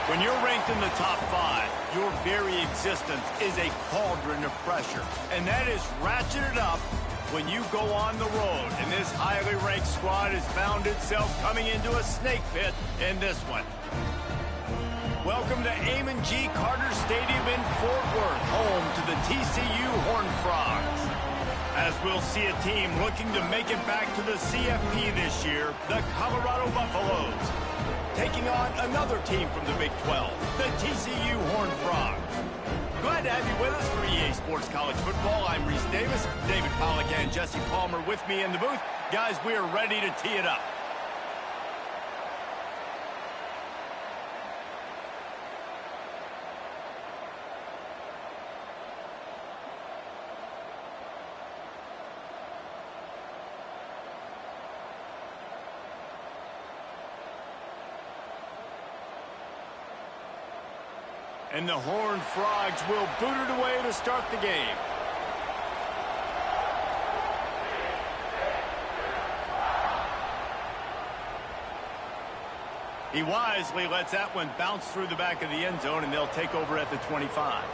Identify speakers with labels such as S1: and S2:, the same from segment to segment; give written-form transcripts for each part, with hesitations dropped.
S1: When you're ranked in the top 5, your very existence is a cauldron of pressure. And that is ratcheted up when you go on the road. And this highly ranked squad has found itself coming into a snake pit in this one. Welcome to Amon G. Carter Stadium in Fort Worth, home to the TCU Horned Frogs. As we'll see a team looking to make it back to the CFP this year, the Colorado Buffaloes, taking on another team from the Big 12, the TCU Horned Frogs. Glad to have you with us for EA Sports College Football. I'm Reese Davis, David Pollack and Jesse Palmer with me in the booth. Guys, we are ready to tee it up. And the Horned Frogs will boot it away to start the game. He wisely lets that one bounce through the back of the end zone, and they'll take over at the 25.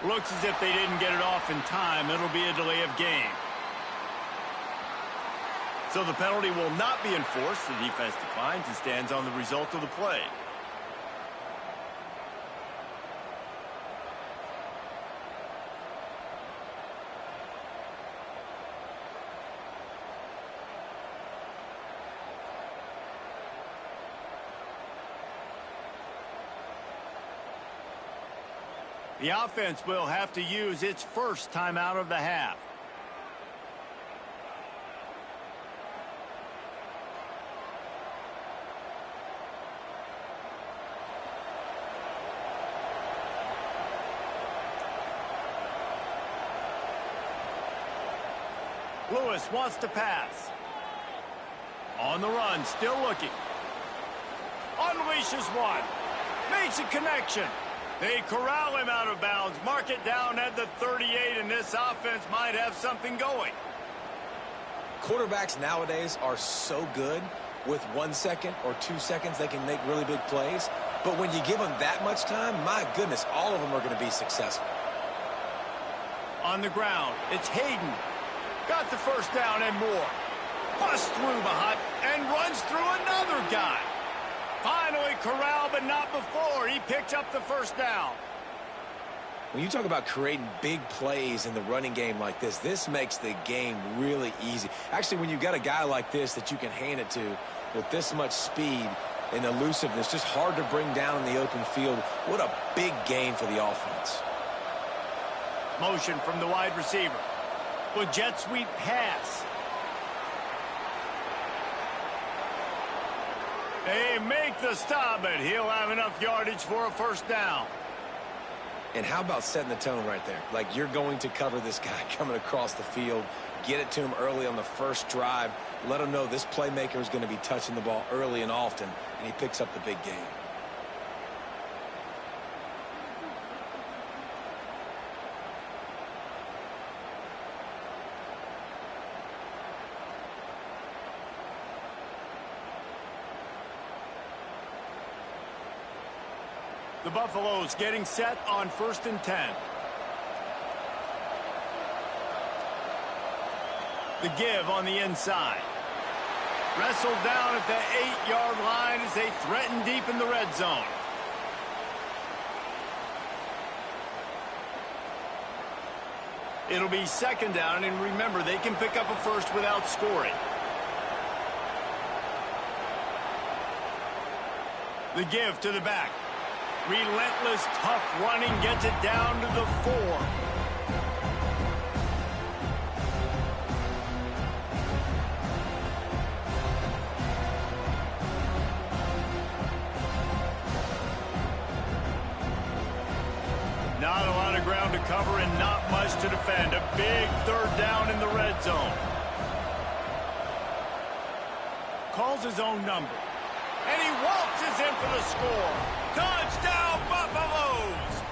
S1: Looks as if they didn't get it off in time. It'll be a delay of game. So the penalty will not be enforced. The defense declines and stands on the result of the play. The offense will have to use its first timeout of the half. Lewis wants to pass. On the run, still looking. Unleashes one. Makes a connection. They corral him out of bounds, mark it down at the 38, and this offense might have something going.
S2: Quarterbacks nowadays are so good. With 1 second or 2 seconds, they can make really big plays. But when you give them that much time, my goodness, all of them are going to be successful.
S1: On the ground, it's Hayden. Got the first down and more. Busts through Mahat and runs through another guy. Finally corralled, but not before. He picked up the first down.
S2: When you talk about creating big plays in the running game like this makes the game really easy. Actually, when you've got a guy like this that you can hand it to with this much speed and elusiveness, just hard to bring down in the open field, what a big gain for the offense.
S1: Motion from the wide receiver. With jet sweep pass. They make the stop, but he'll have enough yardage for a first down.
S2: And how about setting the tone right there? Like, you're going to cover this guy coming across the field, get it to him early on the first drive, let him know this playmaker is going to be touching the ball early and often, and he picks up the big game.
S1: The Buffaloes getting set on 1st and 10. The give on the inside. Wrestled down at the 8-yard line as they threaten deep in the red zone. It'll be 2nd down, and remember, they can pick up a first without scoring. The give to the back. Relentless, tough running gets it down to the 4. Not a lot of ground to cover and not much to defend. A big third down in the red zone. Calls his own number. And he waltzes in for the score. Touchdown, Buffaloes!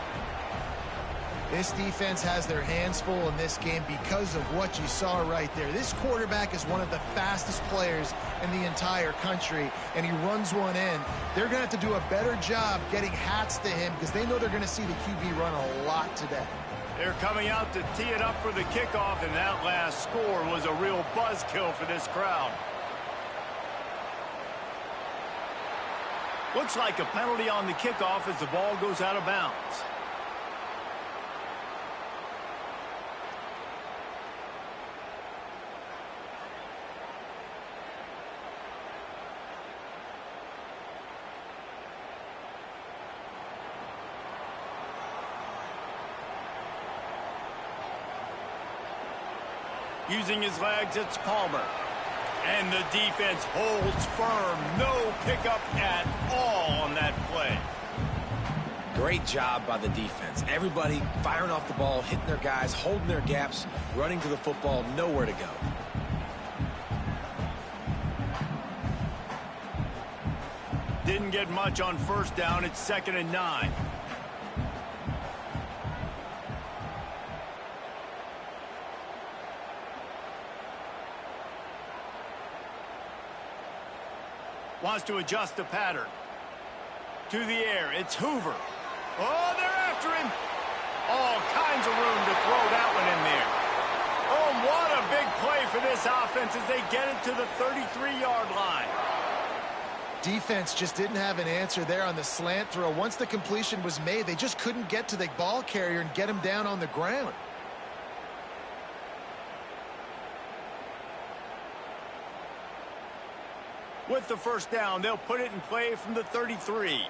S3: This defense has their hands full in this game because of what you saw right there. This quarterback is one of the fastest players in the entire country, and he runs one in. They're going to have to do a better job getting hats to him because they know they're going to see the QB run a lot today.
S1: They're coming out to tee it up for the kickoff, and that last score was a real buzzkill for this crowd. Looks like a penalty on the kickoff as the ball goes out of bounds. Using his legs, it's Palmer. And the defense holds firm. No pickup at all on that play.
S2: Great job by the defense. Everybody firing off the ball, hitting their guys, holding their gaps, running to the football, nowhere to go.
S1: Didn't get much on first down. It's 2nd and 9. Wants to adjust the pattern. To the air, it's Hoover. Oh, they're after him. All kinds of room to throw that one in there. Oh, what a big play for this offense as they get it to the 33-yard line.
S3: Defense just didn't have an answer there on the slant throw. Once the completion was made, they just couldn't get to the ball carrier and get him down on the ground.
S1: With the first down, they'll put it in play from the 33.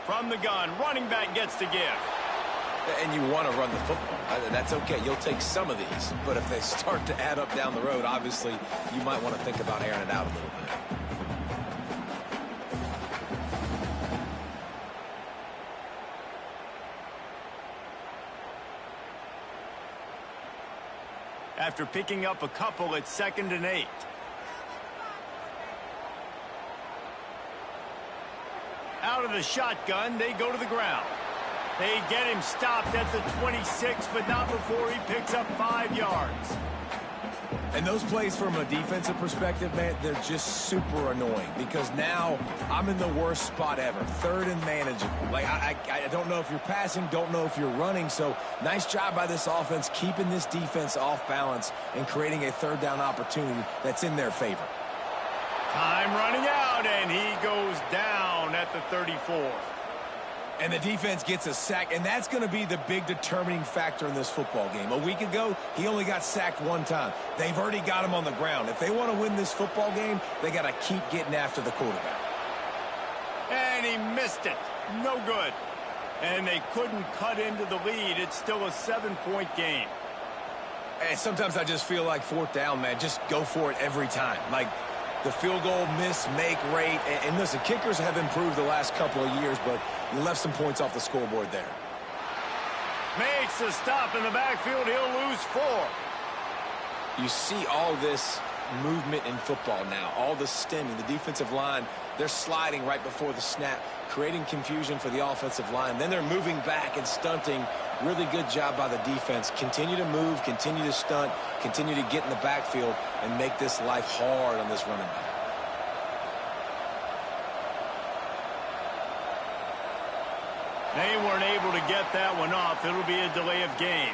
S1: From the gun, running back gets to give.
S2: And you want to run the football. That's okay. You'll take some of these. But if they start to add up down the road, obviously, you might want to think about airing it out a little bit.
S1: After picking up a couple, it's 2nd and 8. Out of the shotgun, they go to the ground. They get him stopped at the 26, but not before he picks up 5 yards.
S2: And those plays from a defensive perspective, man, they're just super annoying because now I'm in the worst spot ever. 3rd and manageable. Like, I don't know if you're passing, don't know if you're running. So nice job by this offense keeping this defense off balance and creating a 3rd down opportunity that's in their favor.
S1: Time running out, and he goes down at the 34.
S2: And the defense gets a sack, and that's going to be the big determining factor in this football game. A week ago, he only got sacked 1 time. They've already got him on the ground. If they want to win this football game, they got to keep getting after the quarterback.
S1: And he missed it. No good. And they couldn't cut into the lead. It's still a 7-point game.
S2: And sometimes I just feel like 4th down, man, just go for it every time. Like, the field goal miss-make rate. And listen, kickers have improved the last couple of years, but you left some points off the scoreboard there.
S1: Makes a stop in the backfield. He'll lose 4.
S2: You see all this movement in football now, all the stemming. The defensive line, they're sliding right before the snap, creating confusion for the offensive line. Then they're moving back and stunting. Really good job by the defense. Continue to move, continue to stunt, continue to get in the backfield and make this life hard on this running back.
S1: They weren't able to get that one off. It'll be a delay of game.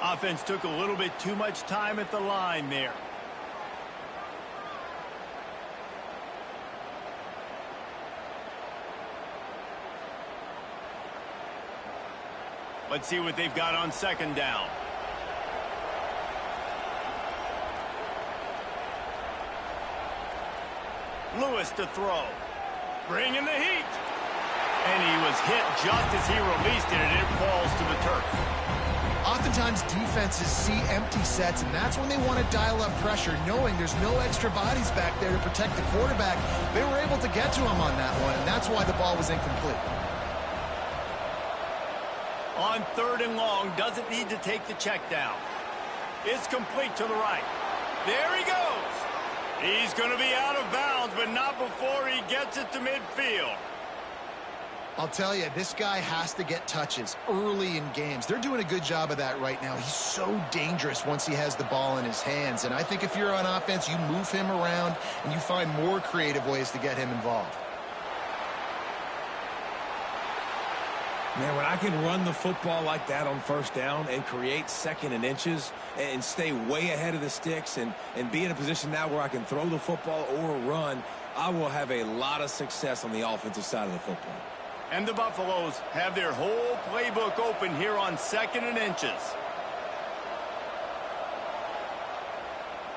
S1: Offense took a little bit too much time at the line there. Let's see what they've got on 2nd down. Lewis to throw. Bringing the heat. And he was hit just as he released it, and it falls to the turf.
S3: Oftentimes, defenses see empty sets, and that's when they want to dial up pressure, knowing there's no extra bodies back there to protect the quarterback. They were able to get to him on that one, and that's why the ball was incomplete.
S1: On 3rd and long, doesn't need to take the check down. It's complete to the right. There he goes. He's going to be out of bounds, but not before he gets it to midfield.
S3: I'll tell you, this guy has to get touches early in games. They're doing a good job of that right now. He's so dangerous once he has the ball in his hands. And I think if you're on offense, you move him around and you find more creative ways to get him involved.
S2: Man, when I can run the football like that on 1st down and create 2nd and inches and stay way ahead of the sticks and be in a position now where I can throw the football or run, I will have a lot of success on the offensive side of the football.
S1: And the Buffaloes have their whole playbook open here on 2nd and inches.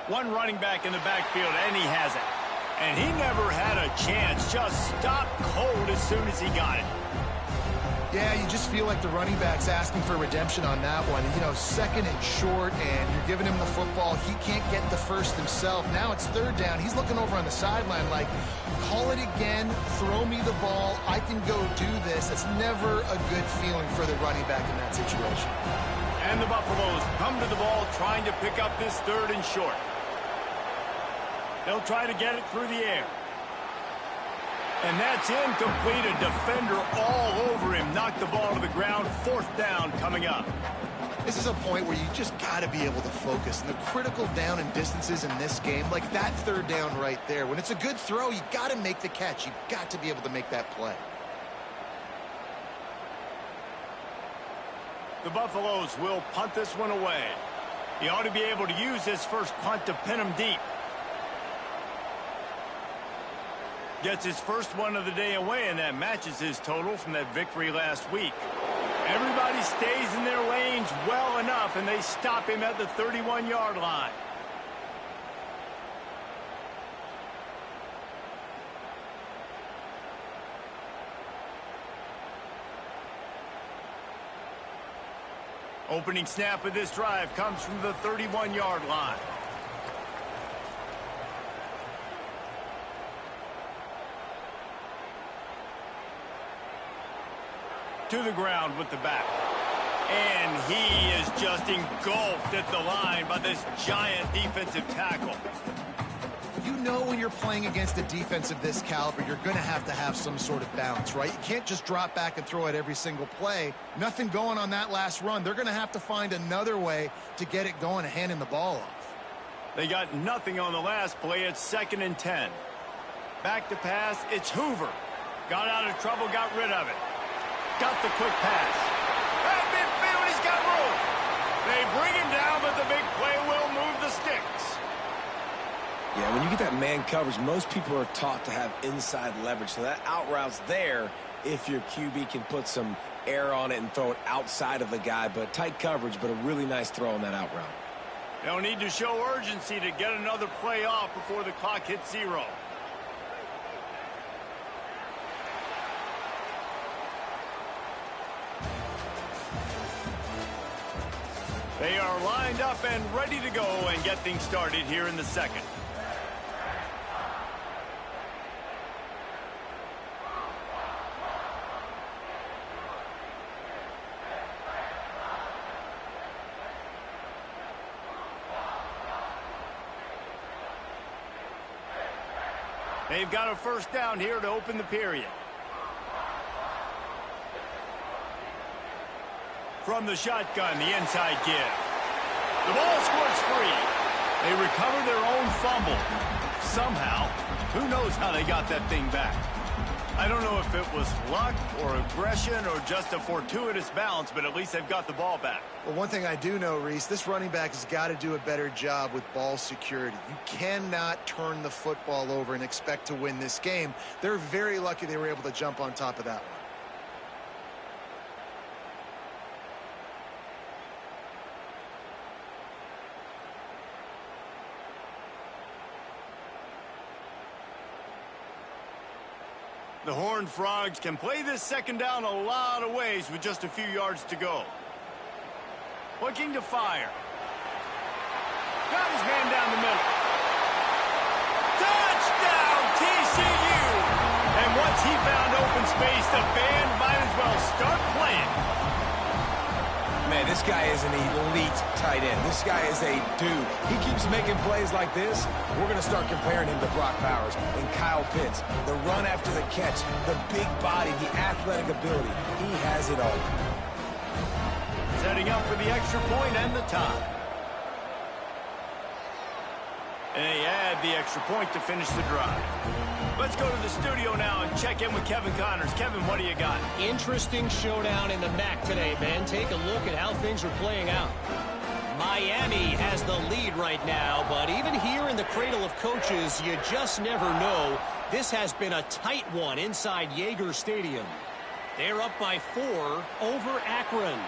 S1: One running back in the backfield, and he has it. And he never had a chance. Just stopped cold as soon as he got it.
S3: Yeah, you just feel like the running back's asking for redemption on that one. You know, 2nd and short, and you're giving him the football. He can't get the first himself. Now it's 3rd down. He's looking over on the sideline like, call it again, throw me the ball, I can go do this. It's never a good feeling for the running back in that situation.
S1: And the Buffaloes come to the ball trying to pick up this 3rd and short. They'll try to get it through the air. And that's incomplete. A defender all over him. Knocked the ball to the ground. 4th down coming up.
S3: This is a point where you just got to be able to focus. And the critical down and distances in this game, like that 3rd down right there. When it's a good throw, you got to make the catch. You've got to be able to make that play.
S1: The Buffaloes will punt this one away. He ought to be able to use his first punt to pin him deep. Gets his first one of the day away, and that matches his total from that victory last week. Everybody stays in their lanes well enough, and they stop him at the 31-yard line. Opening snap of this drive comes from the 31-yard line. To the ground with the back. And he is just engulfed at the line by this giant defensive tackle.
S3: You know when you're playing against a defense of this caliber, you're going to have some sort of balance, right? You can't just drop back and throw it every single play. Nothing going on that last run. They're going to have to find another way to get it going and handing the ball off.
S1: They got nothing on the last play. It's 2nd and 10. Back to pass. It's Hoover. Got out of trouble, got rid of it. Got the quick pass. At midfield, he's got room. They bring him down, but the big play will move the sticks.
S2: Yeah, when you get that man coverage, most people are taught to have inside leverage. So that out route's there if your QB can put some air on it and throw it outside of the guy. But tight coverage, but a really nice throw on that out route.
S1: They'll need to show urgency to get another play off before the clock hits 0. They are lined up and ready to go and get things started here in the 2nd. They've got a 1st down here to open the period. From the shotgun, the inside give. The ball squirts free. They recover their own fumble. Somehow, who knows how they got that thing back. I don't know if it was luck or aggression or just a fortuitous bounce, but at least they've got the ball back.
S3: Well, one thing I do know, Reese, this running back has got to do a better job with ball security. You cannot turn the football over and expect to win this game. They're very lucky they were able to jump on top of that one.
S1: The Horned Frogs can play this second down a lot of ways with just a few yards to go. Looking to fire. Got his man down the middle. Touchdown, TCU! And once he found open space, the band might as well start playing.
S2: Man, this guy is an elite tight end. This guy is a dude. He keeps making plays like this. We're going to start comparing him to Brock Bowers and Kyle Pitts. The run after the catch, the big body, the athletic ability. He has it all.
S1: Setting up for the extra point and the tie. And they add the extra point to finish the drive. Let's go to the studio now and check in with Kevin Connors. Kevin, what do you got?
S4: Interesting showdown in the MAC today, man. Take a look at how things are playing out. Miami has the lead right now, but even here in the cradle of coaches, you just never know. This has been a tight one inside Yager Stadium. They're up by 4 over Akron.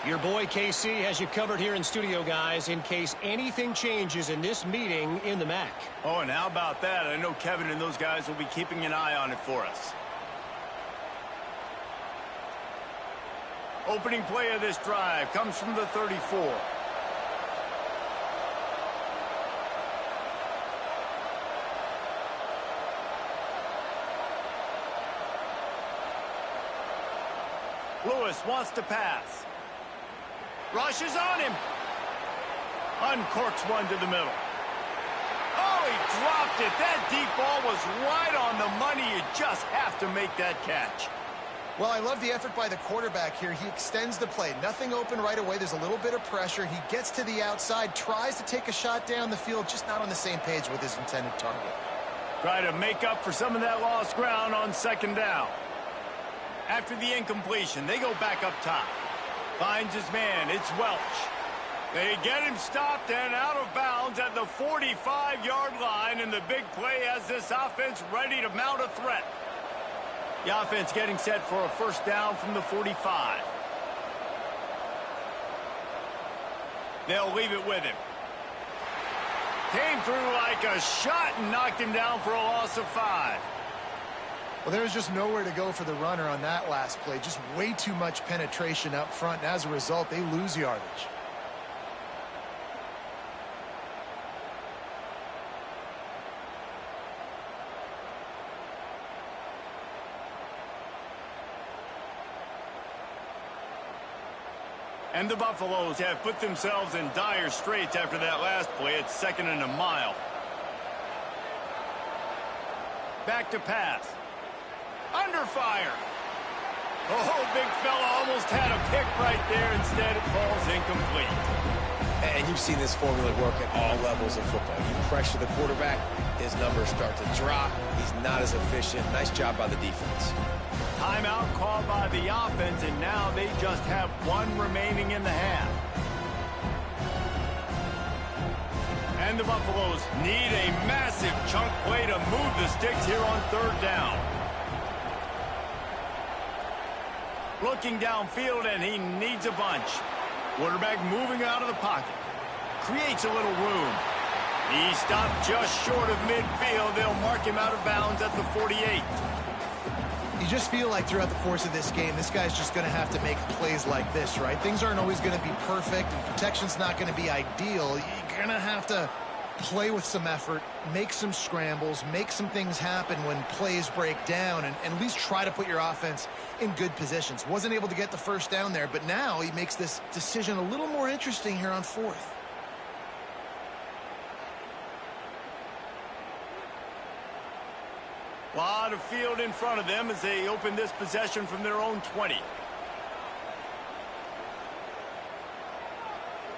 S4: Your boy KC has you covered here in studio, guys, in case anything changes in this meeting in the MAC.
S1: Oh, and how about that? I know Kevin and those guys will be keeping an eye on it for us. Opening play of this drive comes from the 34. Lewis wants to pass. Rushes on him. Uncorks one to the middle. Oh, he dropped it. That deep ball was right on the money. You just have to make that catch.
S3: Well, I love the effort by the quarterback here. He extends the play. Nothing open right away. There's a little bit of pressure. He gets to the outside, tries to take a shot down the field, just not on the same page with his intended target.
S1: Try to make up for some of that lost ground on second down. After the incompletion, they go back up top. Finds his man. It's Welch. They get him stopped and out of bounds at the 45-yard line, and the big play has this offense ready to mount a threat. The offense getting set for a first down from the 45. They'll leave it with him. Came through like a shot and knocked him down for a loss of 5.
S3: Well, there was just nowhere to go for the runner on that last play. Just way too much penetration up front, and as a result, they lose yardage.
S1: And the Buffaloes have put themselves in dire straits after that last play. It's 2nd and a mile. Back to pass. Under fire. Oh, big fella almost had a pick right there. Instead, it falls incomplete.
S2: And you've seen this formula work at all levels of football. You pressure the quarterback, his numbers start to drop. He's not as efficient. Nice job by the defense.
S1: Timeout called by the offense, and now they just have 1 remaining in the half. And the Buffaloes need a massive chunk play to move the sticks here on 3rd down. Looking downfield, and he needs a bunch. Quarterback moving out of the pocket. Creates a little room. He stopped just short of midfield. They'll mark him out of bounds at the 48.
S3: You just feel like throughout the course of this game, this guy's just going to have to make plays like this, right? Things aren't always going to be perfect, and protection's not going to be ideal. You're going to have to play with some effort, make some scrambles, make some things happen when plays break down, and at least try to put your offense in good positions. Wasn't able to get the first down there, but now he makes this decision a little more interesting here on 4th.
S1: A lot of field in front of them as they open this possession from their own 20.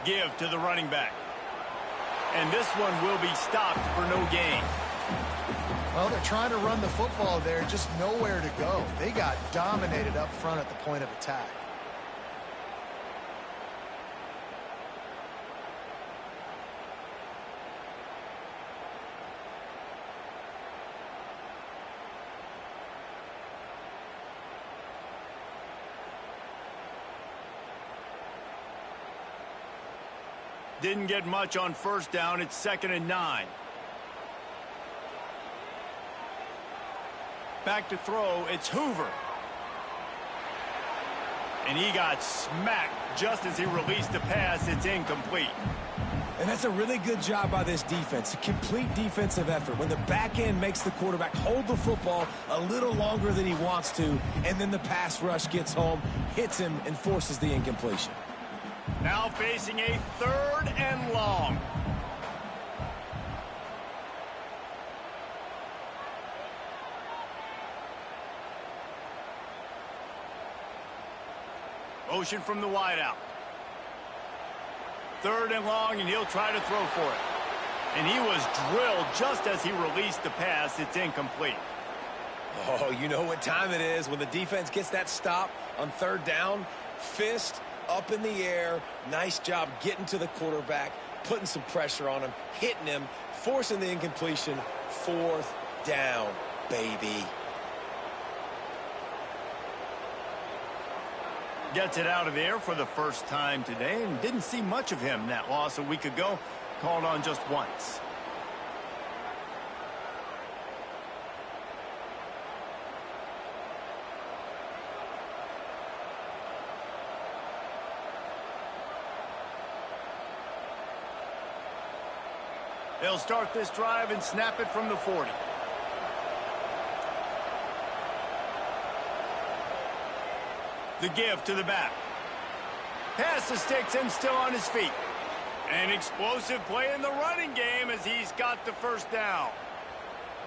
S1: Give to the running back. And this one will be stopped for no gain.
S3: Well, they're trying to run the football there, just nowhere to go. They got dominated up front at the point of attack.
S1: Didn't get much on first down. It's 2nd and 9. Back to throw, it's Hoover. And he got smacked just as he released the pass. It's incomplete.
S2: And that's a really good job by this defense, a complete defensive effort. When the back end makes the quarterback hold the football a little longer than he wants to, and then the pass rush gets home, hits him, and forces the incompletion.
S1: Now facing a 3rd and long. Motion from the wideout. 3rd and long, and he'll try to throw for it. And he was drilled just as he released the pass. It's incomplete.
S2: Oh, you know what time it is when the defense gets that stop on 3rd down. Fist up in the air. Nice job getting to the quarterback, putting some pressure on him, hitting him, forcing the incompletion. 4th down, baby.
S1: Gets it out of the air for the first time today, and didn't see much of him. That loss a week ago, called on just once. They'll start this drive and snap it from the 40. The give to the back. Pass the sticks and still on his feet. An explosive play in the running game as he's got the first down.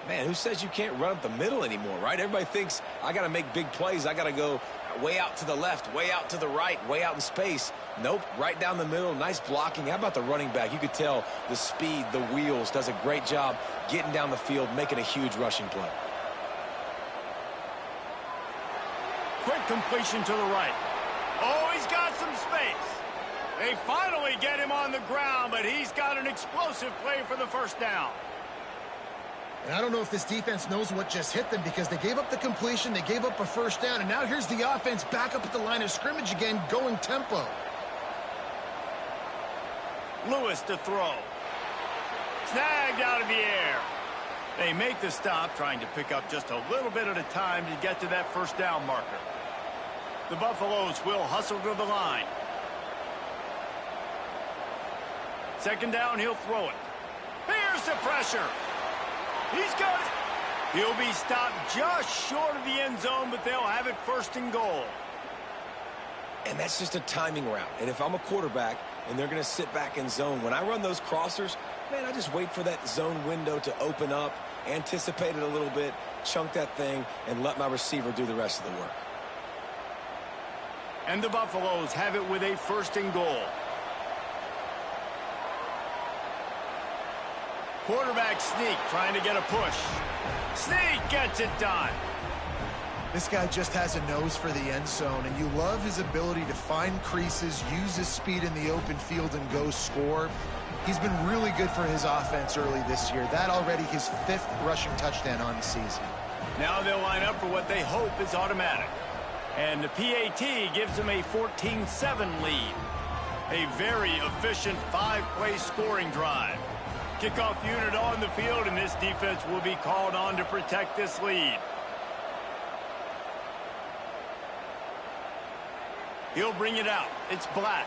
S2: Man, who says you can't run up the middle anymore, right? Everybody thinks I got to make big plays. I got to go way out to the left, way out to the right, way out in space. Nope, right down the middle. Nice blocking. How about the running back? You could tell the speed, the wheels, does a great job getting down the field, making a huge rushing play.
S1: Quick completion to the right. Oh, he's got some space. They finally get him on the ground, but he's got an explosive play for the first down.
S3: And I don't know if this defense knows what just hit them, because they gave up the completion, they gave up a first down, and now here's the offense back up at the line of scrimmage again, going tempo.
S1: Lewis to throw. Snagged out of the air. They make the stop, trying to pick up just a little bit at a time to get to that first down marker. The Buffaloes will hustle to the line. 2nd down, he'll throw it. Here's the pressure. He's got it. He'll be stopped just short of the end zone, but they'll have it 1st and goal.
S2: And that's just a timing route. And if I'm a quarterback and they're going to sit back in zone, when I run those crossers, man, I just wait for that zone window to open up, anticipate it a little bit, chunk that thing, and let my receiver do the rest of the work.
S1: And the Buffaloes have it with a 1st and goal. Quarterback sneak, trying to get a push. Sneak gets it done.
S3: This guy just has a nose for the end zone, and you love his ability to find creases, use his speed in the open field, and go score. He's been really good for his offense early this year. That already his 5th rushing touchdown on the season.
S1: Now they'll line up for what they hope is automatic. And the PAT gives them a 14-7 lead. A very efficient 5-play scoring drive. Kickoff unit on the field, and this defense will be called on to protect this lead. He'll bring it out. It's Black.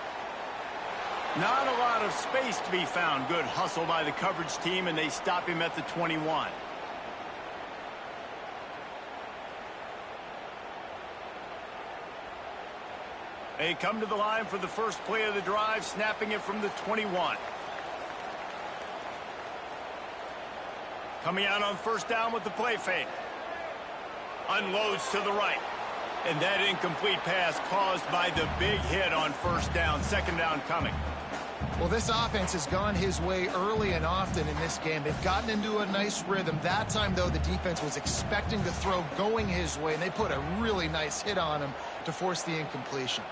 S1: Not a lot of space to be found. Good hustle by the coverage team, and they stop him at the 21. They come to the line for the first play of the drive, snapping it from the 21. Coming out on 1st down with the play fake. Unloads to the right. And that incomplete pass caused by the big hit on 1st down. 2nd down coming.
S3: Well, this offense has gone his way early and often in this game. They've gotten into a nice rhythm. That time, though, the defense was expecting to throw going his way, and they put a really nice hit on him to force the incompletion.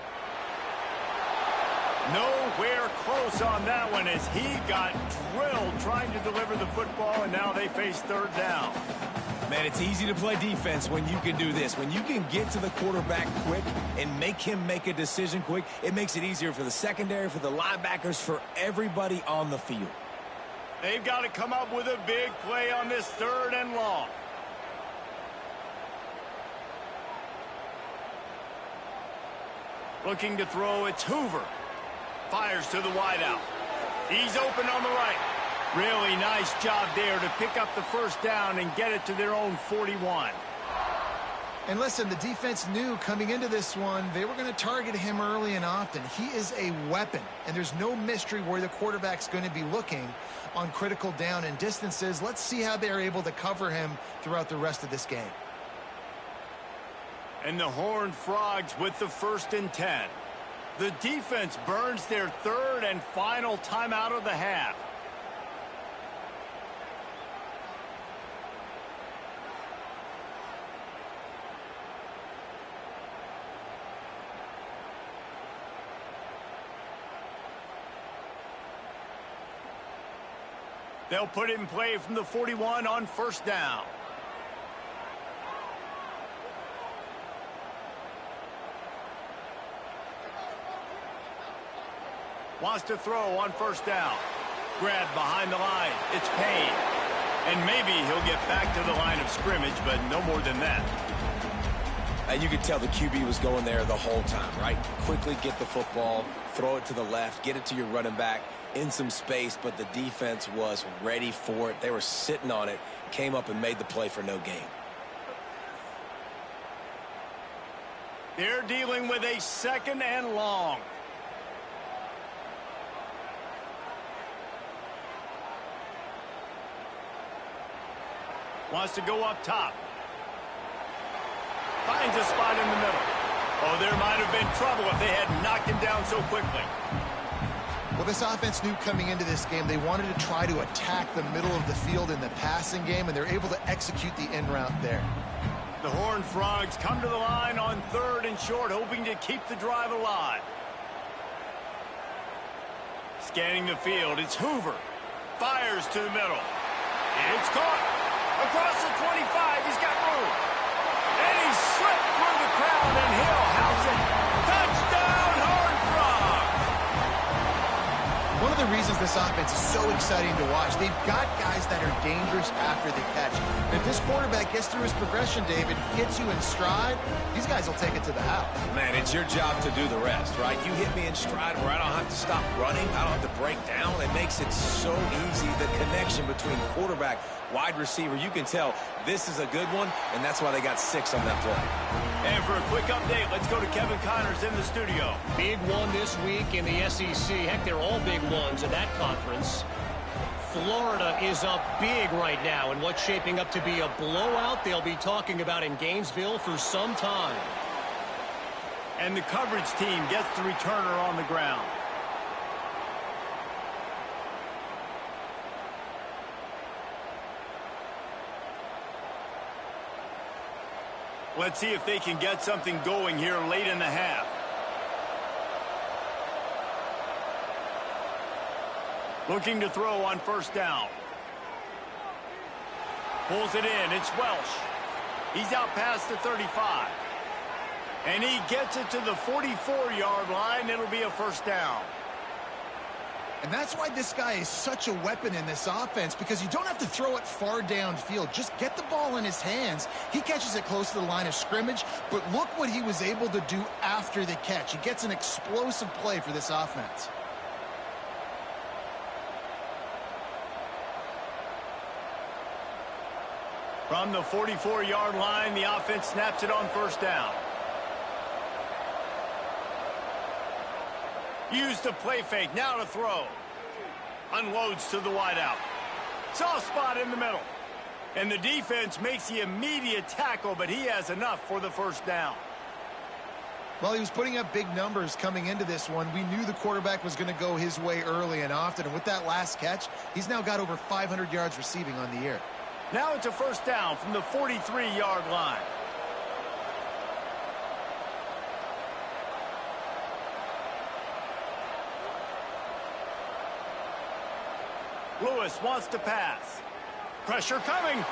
S1: Nowhere close on that one as he got drilled trying to deliver the football, and now they face 3rd down.
S2: Man, it's easy to play defense when you can do this. When you can get to the quarterback quick and make him make a decision quick, it makes it easier for the secondary, for the linebackers, for everybody on the field.
S1: They've got to come up with a big play on this 3rd and long. Looking to throw, it's Hoover. Fires to the wideout. He's open on the right. Really nice job there to pick up the first down and get it to their own 41.
S3: And listen, the defense knew coming into this one, they were going to target him early and often. He is a weapon, and there's no mystery where the quarterback's going to be looking on critical down and distances. Let's see how they're able to cover him throughout the rest of this game.
S1: And the Horned Frogs with the 1st and 10. The defense burns their 3rd and final timeout of the half. They'll put it in play from the 41 on 1st down. Wants to throw on 1st down. Grab behind the line. It's Payne. And maybe he'll get back to the line of scrimmage, but no more than that.
S2: And you could tell the QB was going there the whole time, right? Quickly get the football, throw it to the left, get it to your running back in some space, but the defense was ready for it. They were sitting on it, came up and made the play for no gain.
S1: They're dealing with a 2nd and long. Wants to go up top. Finds a spot in the middle. Oh, there might have been trouble if they had knocked him down so quickly.
S3: Well, this offense knew coming into this game they wanted to try to attack the middle of the field in the passing game, and they're able to execute the in route there.
S1: The Horned Frogs come to the line on 3rd and short, hoping to keep the drive alive. Scanning the field, it's Hoover. Fires to the middle. And it's caught. Across the 25, he's got room. And he slipped through the crowd, and he'll house it. Touchdown, Horned Frogs!
S3: One of the reasons this offense is so exciting to watch, they've got guys that are dangerous after the catch. And if this quarterback gets through his progression, David, hits you in stride, these guys will take it to the house.
S2: Man, it's your job to do the rest, right? You hit me in stride where I don't have to stop running. I don't have to break down. It makes it so easy, the connection between quarterback, wide receiver. You can tell this is a good one, and that's why they got 6 on that play.
S1: And for a quick update, let's go to Kevin Connors in the studio.
S4: Big one this week in the SEC. Heck, they're all big ones in that conference. Florida is up big right now in what's shaping up to be a blowout they'll be talking about in Gainesville for some time.
S1: And the coverage team gets the returner on the ground. Let's see if they can get something going here late in the half. Looking to throw on 1st down. Pulls it in. It's Welsh. He's out past the 35. And he gets it to the 44-yard line. It'll be a 1st down.
S3: And that's why this guy is such a weapon in this offense, because you don't have to throw it far downfield. Just get the ball in his hands. He catches it close to the line of scrimmage, but look what he was able to do after the catch. He gets an explosive play for this offense.
S1: From the 44-yard line, the offense snaps it on 1st down. Use the play fake, now to throw. Unloads to the wideout. Soft spot in the middle. And the defense makes the immediate tackle, but he has enough for the 1st down.
S3: Well, he was putting up big numbers coming into this one. We knew the quarterback was going to go his way early and often. And with that last catch, he's now got over 500 yards receiving on the year.
S1: Now it's a 1st down from the 43-yard line. Lewis wants to pass. Pressure coming.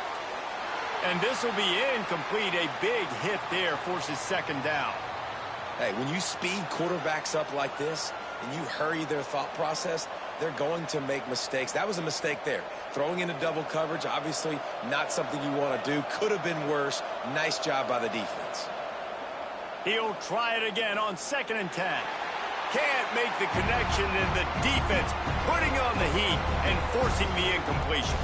S1: And this will be incomplete. A big hit there forces 2nd down.
S2: Hey, when you speed quarterbacks up like this and you hurry their thought process, they're going to make mistakes. That was a mistake there. Throwing into double coverage, obviously not something you want to do. Could have been worse. Nice job by the defense.
S1: He'll try it again on 2nd and 10. Can't make the connection, and the defense putting on the heat and forcing the incompletion.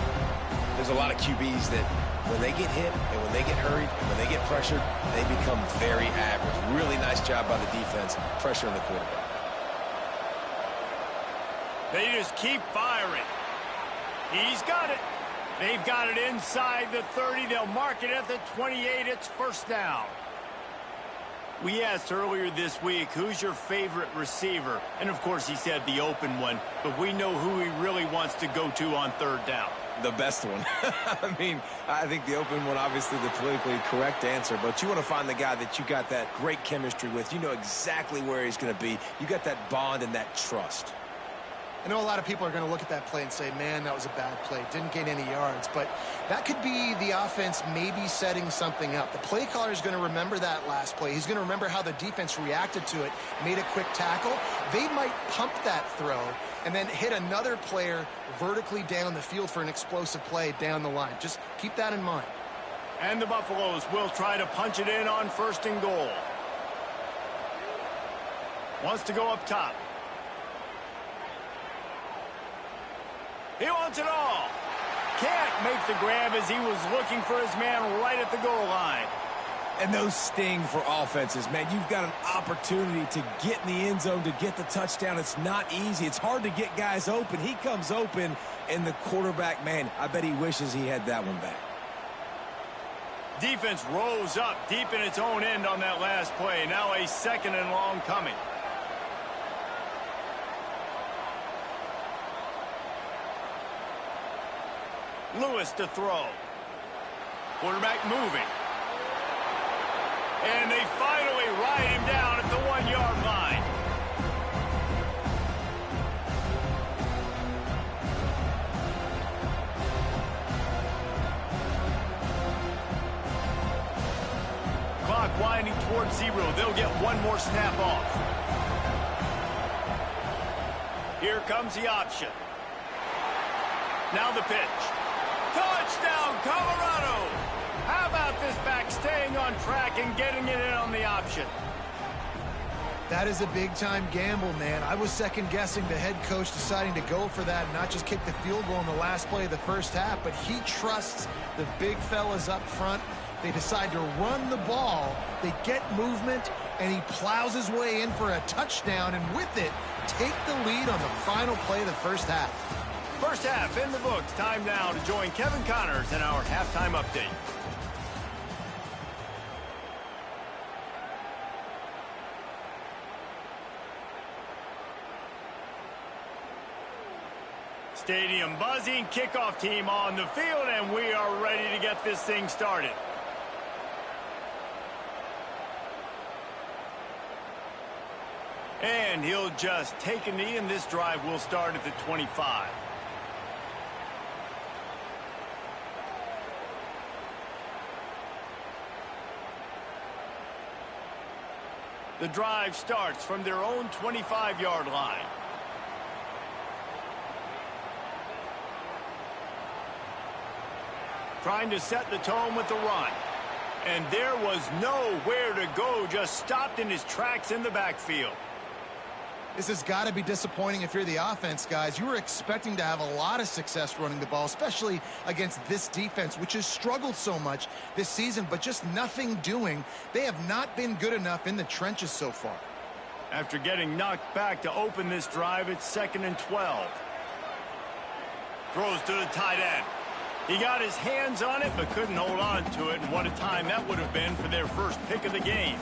S2: There's a lot of QBs that when they get hit and when they get hurried and when they get pressured, they become very average. Really nice job by the defense pressuring the quarterback.
S1: They just keep firing. He's got it. They've got it inside the 30. They'll mark it at the 28. It's first down. We asked earlier this week, who's your favorite receiver? And, of course, he said the open one. But we know who he really wants to go to on 3rd down.
S2: The best one. I mean, I think the open one, obviously the politically correct answer, but you want to find the guy that you got that great chemistry with. You know exactly where he's going to be. You got that bond and that trust.
S3: I know a lot of people are going to look at that play and say, man, that was a bad play. Didn't gain any yards. But that could be the offense maybe setting something up. The play caller is going to remember that last play. He's going to remember how the defense reacted to it, made a quick tackle. They might pump that throw and then hit another player vertically down the field for an explosive play down the line. Just keep that in mind.
S1: And the Buffaloes will try to punch it in on 1st and goal. Wants to go up top. He wants it all. Can't make the grab as he was looking for his man right at the goal line.
S2: And those sting for offenses, man. You've got an opportunity to get in the end zone, to get the touchdown. It's not easy. It's hard to get guys open. He comes open, and the quarterback, man, I bet he wishes he had that one back.
S1: Defense rose up deep in its own end on that last play. Now a 2nd and long coming. Lewis to throw. Quarterback moving. And they finally ride him down at the 1-yard line. Clock winding towards 0. They'll get one more snap off. Here comes the option. Now the pitch. Touchdown, Colorado! How about this back staying on track and getting it in on the option?
S3: That is a big-time gamble, man. I was second-guessing the head coach deciding to go for that and not just kick the field goal in the last play of the first half, but he trusts the big fellas up front. They decide to run the ball. They get movement, and he plows his way in for a touchdown, and with it, take the lead on the final play of the first half.
S1: First half in the books. Time now to join Kevin Connors in our halftime update. Stadium buzzing, kickoff team on the field, and we are ready to get this thing started. And he'll just take a knee, and this drive will start at the 25. The drive starts from their own 25-yard line. Trying to set the tone with the run. And there was nowhere to go, just stopped in his tracks in the backfield.
S3: This has got to be disappointing if you're the offense, guys. You were expecting to have a lot of success running the ball, especially against this defense, which has struggled so much this season, but just nothing doing. They have not been good enough in the trenches so far.
S1: After getting knocked back to open this drive, it's 2nd and 12. Throws to the tight end. He got his hands on it, but couldn't hold on to it, and what a time that would have been for their first pick of the game.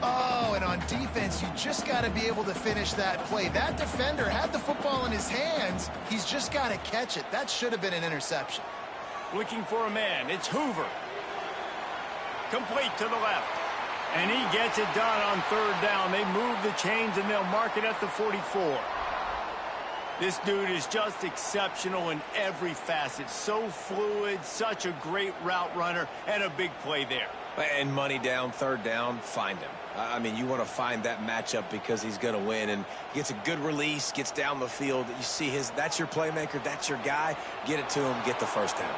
S3: Oh, and on defense, you just got to be able to finish that play. That defender had the football in his hands. He's just got to catch it. That should have been an interception.
S1: Looking for a man. It's Hoover. Complete to the left. And he gets it done on 3rd down. They move the chains, and they'll mark it at the 44. This dude is just exceptional in every facet. So fluid, such a great route runner, and a big play there.
S2: And money down, 3rd down, find him. I mean, you want to find that matchup because he's going to win. And he gets a good release, gets down the field. You see that's your playmaker, that's your guy. Get it to him, get the 1st down.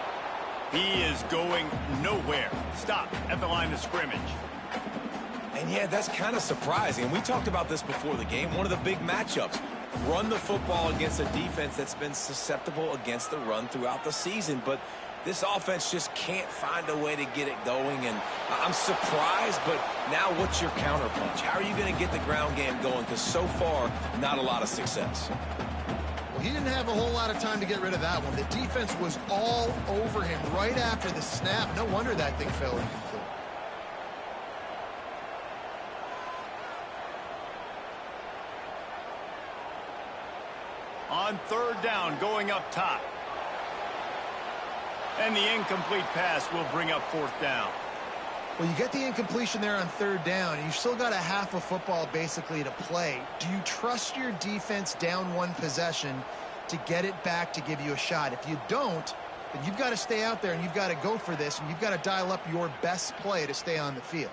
S1: He is going nowhere. Stop at the line of scrimmage.
S2: And yeah, that's kind of surprising. We talked about this before the game. One of the big matchups. Run the football against a defense that's been susceptible against the run throughout the season. But this offense just can't find a way to get it going. And I'm surprised, but now what's your counterpunch? How are you going to get the ground game going? Because so far, not a lot of success.
S3: Well, he didn't have a whole lot of time to get rid of that one. The defense was all over him right after the snap. No wonder that thing fell incomplete.
S1: On third down, going up top. And the incomplete pass will bring up fourth down.
S3: Well, you get the incompletion there on third down, and you've still got a half of football basically to play. Do you trust your defense down one possession to get it back to give you a shot? If you don't, then you've got to stay out there and you've got to go for this, and you've got to dial up your best play to stay on the field.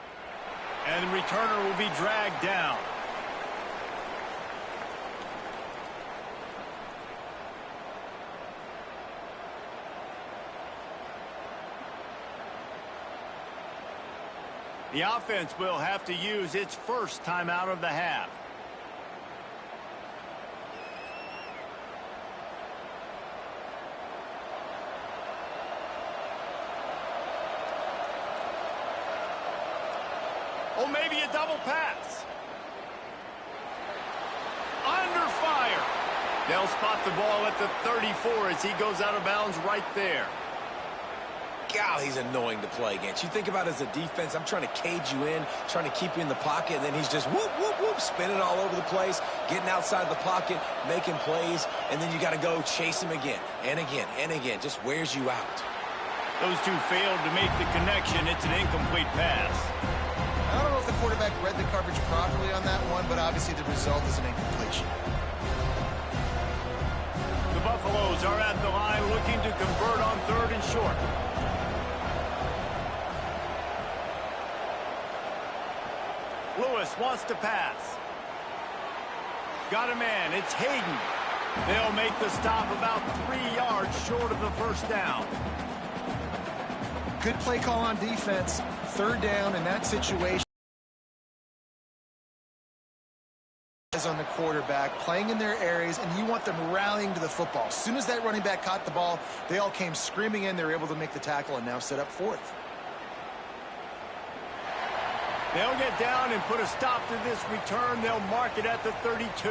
S1: And the returner will be dragged down. The offense will have to use its first timeout of the half. Oh, maybe a double pass. Under fire. They'll spot the ball at the 34 as he goes out of bounds right there.
S2: God, he's annoying to play against. You think about it as a defense, I'm trying to cage you in, trying to keep you in the pocket, and then he's just whoop, whoop, whoop, spinning all over the place, getting outside the pocket, making plays, and then you got to go chase him again and again and again. Just wears you out.
S1: Those two failed to make the connection. It's an incomplete pass.
S3: I don't know if the quarterback read the coverage properly on that one, but obviously the result is an incompletion.
S1: The Buffaloes are at the line looking to convert on third and short. Lewis wants to pass. Got a man. It's Hayden. They'll make the stop about 3 yards short of the first down.
S3: Good play call on defense. Third down in that situation. On the quarterback, playing in their areas, and you want them rallying to the football. As soon as that running back caught the ball, they all came screaming in. They were able to make the tackle and now set up fourth.
S1: They'll get down and put a stop to this return. They'll mark it at the 32.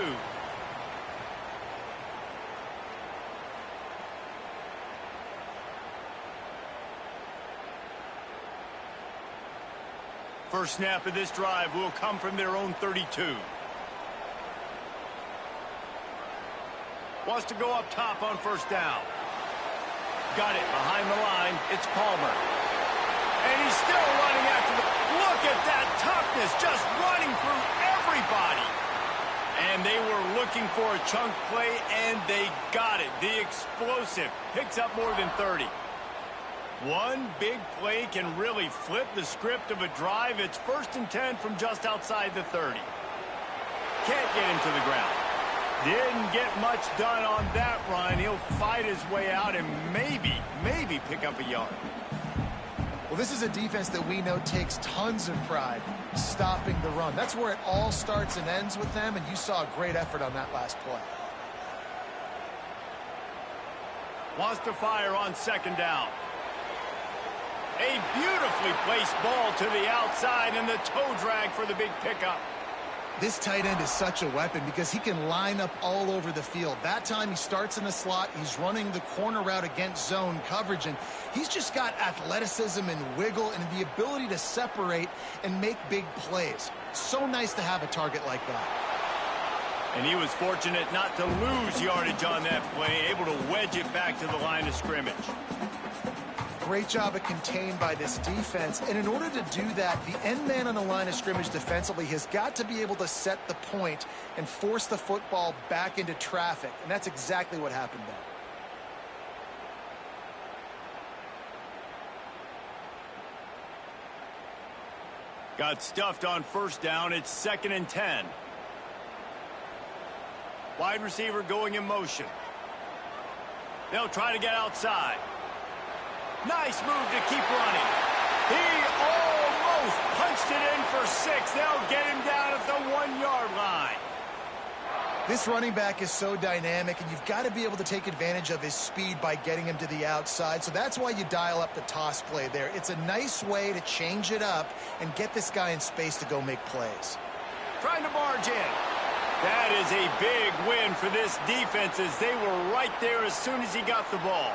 S1: First snap of this drive will come from their own 32. Wants to go up top on first down. Got it behind the line. It's Palmer. And he's still running after the... Look at that toughness, just running through everybody. And they were looking for a chunk play, and they got it. The explosive picks up more than 30. One big play can really flip the script of a drive. It's 1st and 10 from just outside the 30. Can't get him to the ground. Didn't get much done on that run. He'll fight his way out and maybe pick up a yard.
S3: Well, this is a defense that we know takes tons of pride stopping the run. That's where it all starts and ends with them, and you saw a great effort on that last play.
S1: Wants to fire on second down. A beautifully placed ball to the outside, and the toe drag for the big pickup.
S3: This tight end is such a weapon because he can line up all over the field. That time he starts in the slot. He's running the corner route against zone coverage, and he's just got athleticism and wiggle and the ability to separate and make big plays. So nice to have a target like that.
S1: And he was fortunate not to lose yardage on that play, able to wedge it back to the line of scrimmage.
S3: Great job of contained by this defense, and in order to do that, the end man on the line of scrimmage defensively has got to be able to set the point and force the football back into traffic, and that's exactly what happened there.
S1: Got stuffed on first down. It's 2nd and 10. Wide receiver going in motion. They'll try to get outside. Nice move to keep running. He almost Both punched it in for 6. They'll get him down at the 1-yard line.
S3: This running back is so dynamic, and you've got to be able to take advantage of his speed by getting him to the outside. So that's why you dial up the toss play there. It's a nice way to change it up and get this guy in space to go make plays.
S1: Trying to barge in. That is a big win for this defense as they were right there as soon as he got the ball.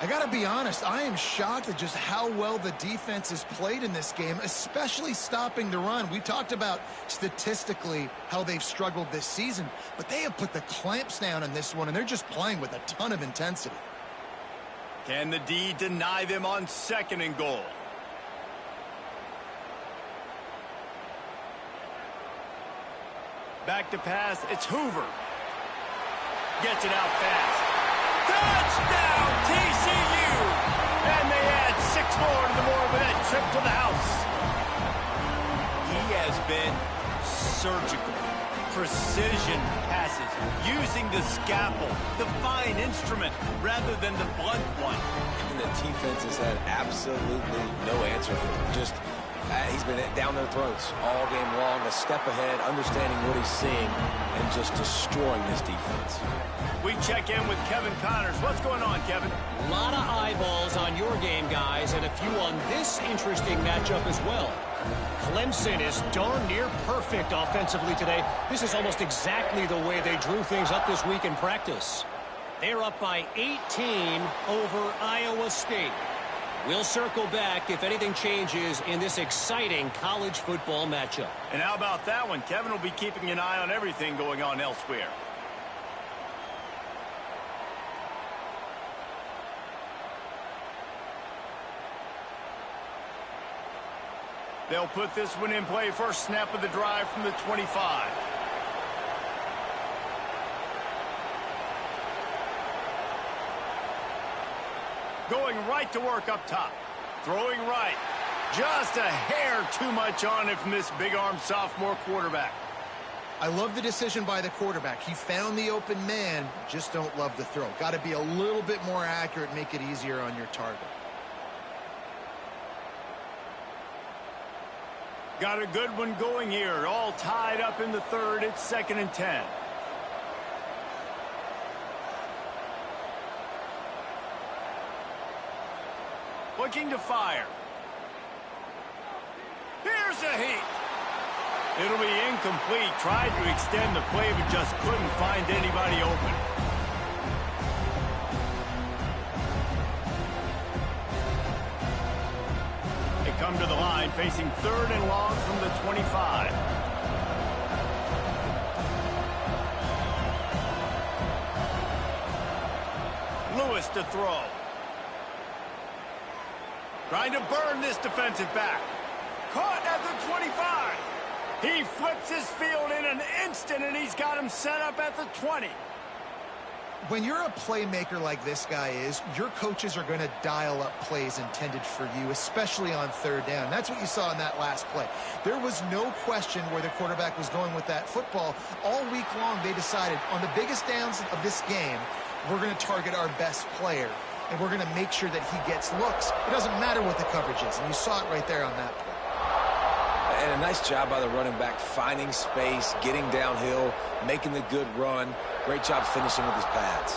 S3: I got to be honest, I am shocked at just how well the defense has played in this game, especially stopping the run. We talked about statistically how they've struggled this season, but they have put the clamps down on this one, and they're just playing with a ton of intensity.
S1: Can the D deny them on 2nd and goal? Back to pass, it's Hoover. Gets it out fast. Touchdown, TCU! And they add 6 more to the board with that trip to the house. He has been surgical. Precision passes, using the scalpel, the fine instrument, rather than the blunt one.
S2: And the defense has had absolutely no answer for him. Just, he's been down their throats all game long, a step ahead, understanding what he's seeing, and just destroying this defense.
S1: We check in with Kevin Connors. What's going on, Kevin?
S4: A lot of eyeballs on your game, guys, and a few on this interesting matchup as well. Clemson is darn near perfect offensively today. This is almost exactly the way they drew things up this week in practice. They're up by 18 over Iowa State. We'll circle back if anything changes in this exciting college football matchup.
S1: And how about that one? Kevin will be keeping an eye on everything going on elsewhere. They'll put this one in play. First snap of the drive from the 25. Going right to work up top. Throwing right. Just a hair too much on it from this big-arm sophomore quarterback.
S3: I love the decision by the quarterback. He found the open man. Just don't love the throw. Got to be a little bit more accurate, make it easier on your target.
S1: Got a good one going here. All tied up in the 3rd. It's 2nd and 10. Looking to fire. Here's a heat. It'll be incomplete. Tried to extend the play, but just couldn't find anybody open. They come to the line, facing 3rd and long from the 25. Lewis to throw. Trying to burn this defensive back. Caught at the 25. He flips his field in an instant, and he's got him set up at the 20.
S3: When you're a playmaker like this guy is, your coaches are going to dial up plays intended for you, especially on 3rd down. That's what you saw in that last play. There was no question where the quarterback was going with that football. All week long, they decided on the biggest downs of this game, we're going to target our best player, and we're going to make sure that he gets looks. It doesn't matter what the coverage is, and you saw it right there on that play.
S2: And a nice job by the running back, finding space, getting downhill, making the good run. Great job finishing with his pads.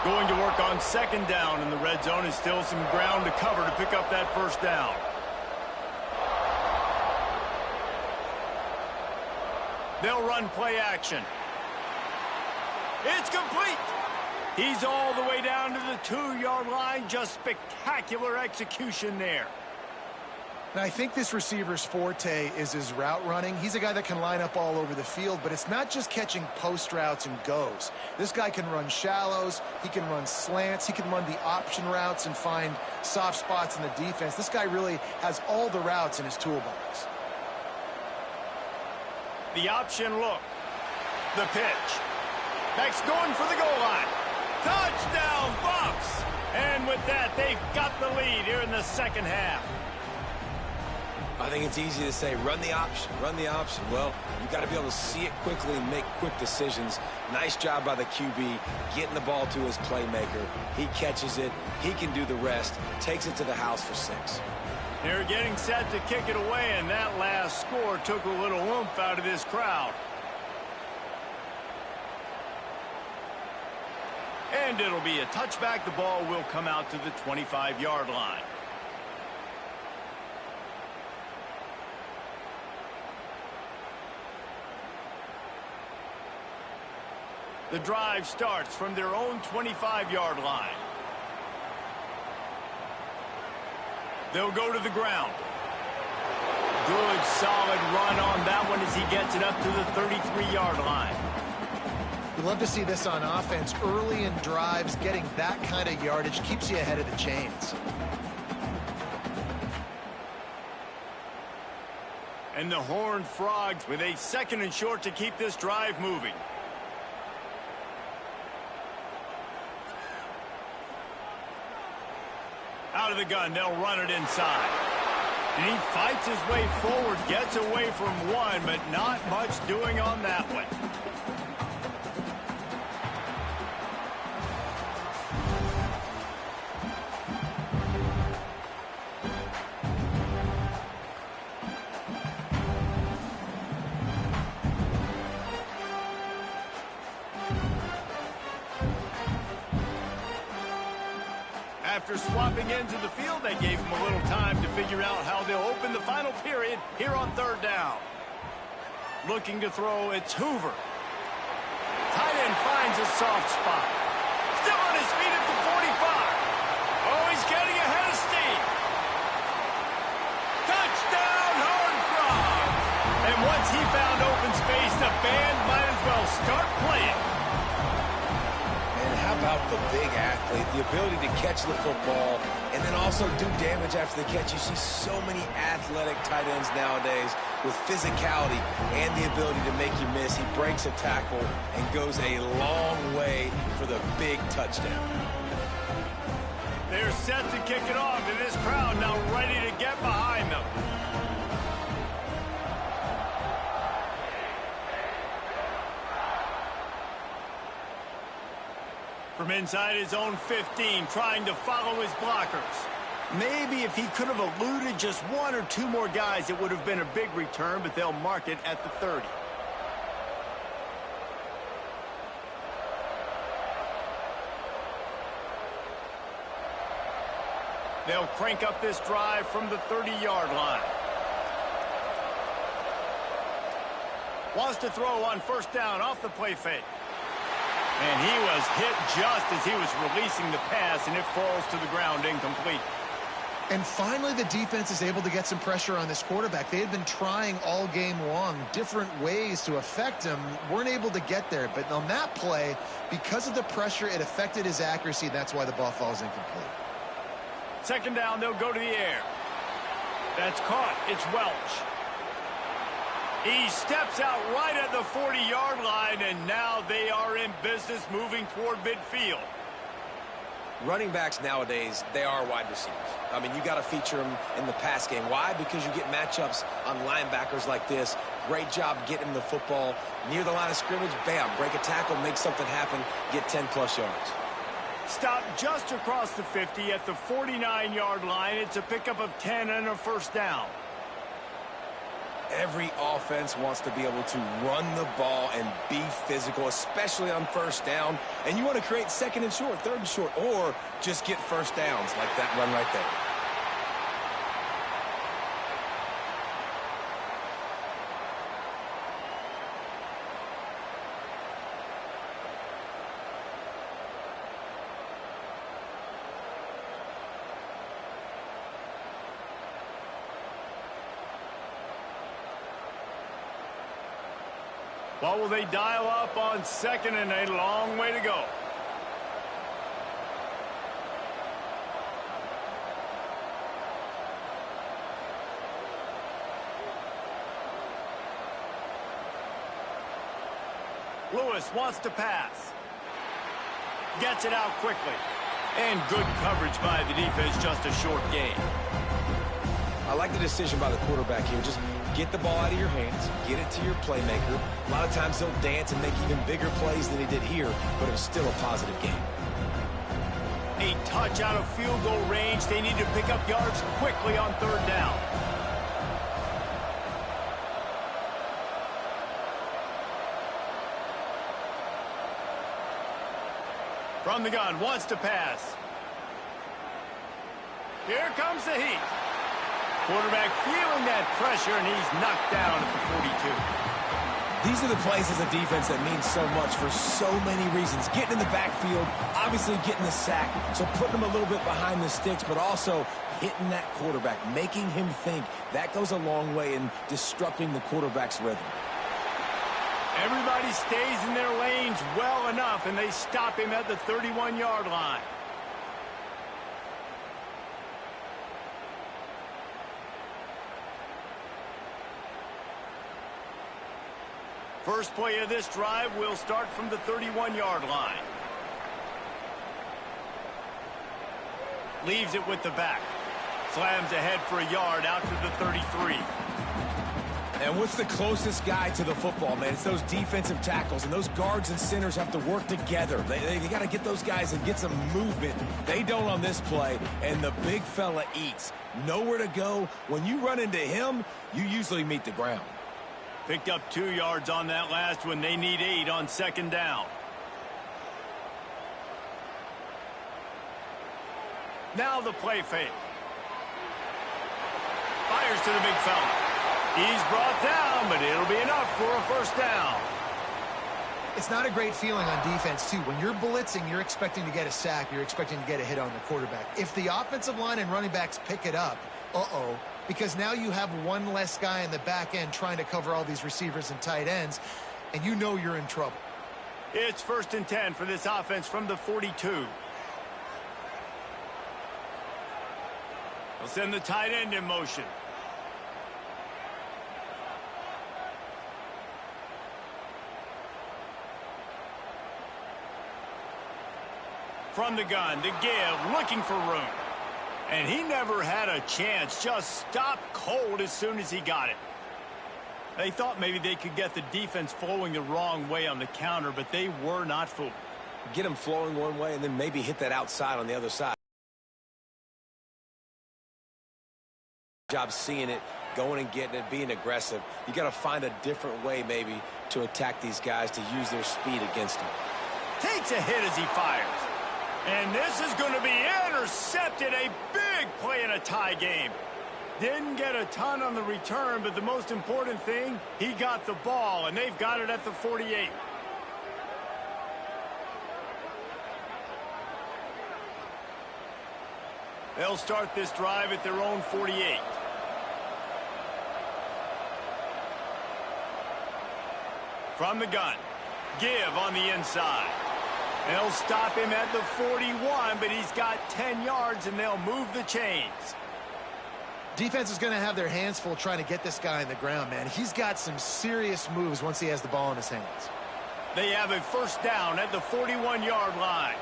S1: Going to work on 2nd down in the red zone, and still some ground to cover to pick up that 1st down. They'll run play action. It's complete. He's all the way down to the 2-yard line. Just spectacular execution there.
S3: Now, I think this receiver's forte is his route running. He's a guy that can line up all over the field, but it's not just catching post routes and goes. This guy can run shallows. He can run slants. He can run the option routes and find soft spots in the defense. This guy really has all the routes in his toolbox.
S1: The option look. The pitch. Next going for the goal line. Touchdown, Buffs! And with that, they've got the lead here in the 2nd half.
S2: I think it's easy to say, run the option, run the option. Well, you got to be able to see it quickly and make quick decisions. Nice job by the QB, getting the ball to his playmaker. He catches it. He can do the rest. Takes it to the house for 6.
S1: They're getting set to kick it away, and that last score took a little oomph out of this crowd. And it'll be a touchback. The ball will come out to the 25-yard line. The drive starts from their own 25-yard line. They'll go to the ground. Good, solid run on that one as he gets it up to the 33-yard line.
S3: We love to see this on offense. Early in drives, getting that kind of yardage keeps you ahead of the chains.
S1: And the Horned Frogs with a 2nd and short to keep this drive moving. Out of the gun, they'll run it inside. And he fights his way forward, gets away from one, but not much doing on that one. After swapping ends of the field, they gave him a little time to figure out how they'll open the final period here on 3rd down. Looking to throw, it's Hoover. Tight end finds a soft spot. Still on his feet at the 45. Oh, he's getting ahead of steam. Touchdown, Horned Frogs! And once he found open space, the band might as well start playing.
S2: How about the big athlete, the ability to catch the football and then also do damage after the catch? You see so many athletic tight ends nowadays with physicality and the ability to make you miss. He breaks a tackle and goes a long way for the big touchdown.
S1: They're set to kick it off, and this crowd now ready to get behind them. From inside his own 15, trying to follow his blockers. Maybe if he could have eluded just 1 or 2 more guys, it would have been a big return, but they'll mark it at the 30. They'll crank up this drive from the 30-yard line. Wants to throw on 1st down off the play fake. And he was hit just as he was releasing the pass, and it falls to the ground incomplete.
S3: And finally, the defense is able to get some pressure on this quarterback. They had been trying all game long different ways to affect him. Weren't able to get there. But on that play, because of the pressure, it affected his accuracy. That's why the ball falls incomplete.
S1: 2nd down, they'll go to the air. That's caught. It's Welch. He steps out right at the 40-yard line, and now they are in business moving toward midfield.
S2: Running backs nowadays, they are wide receivers. I mean, you got to feature them in the pass game. Why? Because you get matchups on linebackers like this. Great job getting the football near the line of scrimmage. Bam, break a tackle, make something happen, get 10-plus yards.
S1: Stop just across the 50 at the 49-yard line. It's a pickup of 10 and a 1st down.
S2: Every offense wants to be able to run the ball and be physical, especially on 1st down. And you want to create 2nd and short, 3rd and short, or just get 1st downs like that run right there.
S1: What will they dial up on 2nd and a long way to go? Lewis wants to pass. Gets it out quickly. And good coverage by the defense, just a short gain.
S2: I like the decision by the quarterback here. Just get the ball out of your hands, get it to your playmaker. A lot of times he'll dance and make even bigger plays than he did here, but it was still a positive game.
S1: A touch out of field goal range. They need to pick up yards quickly on third down. From the gun, wants to pass. Here comes the heat. Quarterback feeling that pressure, and he's knocked down at the 42.
S2: These are the plays as a defense that mean so much for so many reasons. Getting in the backfield, obviously getting the sack, so putting him a little bit behind the sticks, but also hitting that quarterback, making him think. That goes a long way in disrupting the quarterback's rhythm.
S1: Everybody stays in their lanes well enough, and they stop him at the 31-yard line. First play of this drive will start from the 31-yard line. Leaves it with the back. Slams ahead for a yard out to the 33.
S2: And what's the closest guy to the football, man? It's those defensive tackles, and those guards and centers have to work together. They got to get those guys and get some movement. They don't on this play, and the big fella eats. Nowhere to go. When you run into him, you usually meet the ground.
S1: Picked up 2 yards on that last one. They need 8 on second down. Now the play fake. Fires to the big fella. He's brought down, but it'll be enough for a first down.
S3: It's not a great feeling on defense, too. When you're blitzing, you're expecting to get a sack. You're expecting to get a hit on the quarterback. If the offensive line and running backs pick it up, because now you have one less guy in the back end trying to cover all these receivers and tight ends, and you know you're in trouble.
S1: It's 1st and 10 for this offense from the 42. They'll send the tight end in motion. From the gun, to give, looking for room. And he never had a chance, just stopped cold as soon as he got it. They thought maybe they could get the defense flowing the wrong way on the counter, but they were not fooled.
S2: Get him flowing one way and then maybe hit that outside on the other side. Job seeing it, going and getting it, being aggressive. You got to find a different way maybe to attack these guys, to use their speed against them.
S1: Takes a hit as he fires. And this is going to be intercepted. A big play in a tie game. Didn't get a ton on the return, but the most important thing, he got the ball, and they've got it at the 48. They'll start this drive at their own 48. From the gun, give on the inside. They'll stop him at the 41, but he's got 10 yards, and they'll move the chains.
S3: Defense is going to have their hands full trying to get this guy in the ground, man. He's got some serious moves once he has the ball in his hands.
S1: They have a first down at the 41-yard line.